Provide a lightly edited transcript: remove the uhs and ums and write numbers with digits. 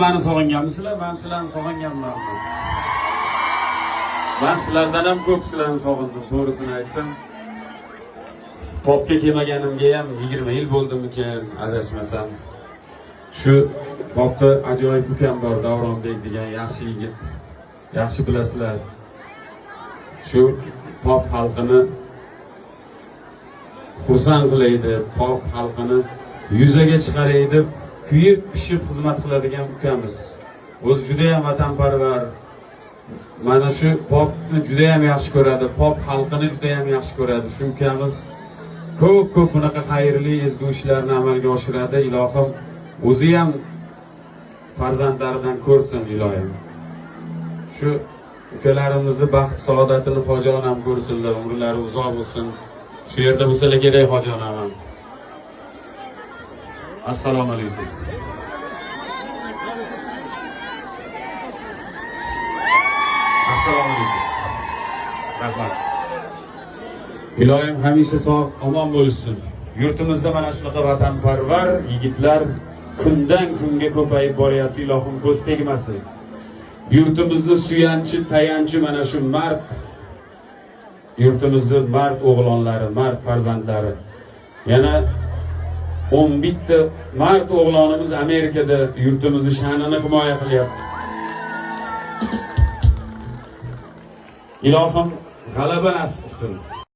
Beni sog'inganmisizlar? Ben sizlarni sog'inganman. Ben sizlardan ham ko'p sizlarni sog'indim, to'g'risini aytsam. Popga kelmaganimga ham 20 yil bo'ldimikin, adashmasam. Shu popda ajoyib ukam bor, Davronbek degan yaxshi yigit. Yaxshi bilasizlar. Shu pop xalqini xursand qilaydi, pop xalqini yuzaga chiqaraydi, kuyib pishib xizmat qiladigan ukamiz. O'zi juda ham vatanparvar. Mana shu popni juda ham yaxshi ko'radi, pop xalqini juda ham yaxshi ko'radi. Shu ukamiz ko'p bunaqa xayrli ezgu ishlarni amalga oshiradi. Ilohim o'zi ham farzandlaridan ko'rsin ilohim. Shu ukalarimizni baxt saodatini hojon ham ko'rsinlar, umrlari uzoq bo'lsin. Shu yerda bo'lsalar kerak hojon ham. Assalomu alaykum. Assalomu alaykum. Rahmat. Ilohim hamisha sog' omon bo'lsin. Yurtimizda mana shunaqa vatanparvar yigitlar kundan kunga ko'payib boryapti. Ilohim ko'z tegmasin. Yurtimizni suyanchi, tayanchi mana shu mard yurtimizning mard o'g'lonlari, mard farzandlari. Yana 11 ta mard o'g'lonimiz Amerikada yurtimizning sha'nini himoya qilyapti. Ilohim g'alaba nasib qilsin.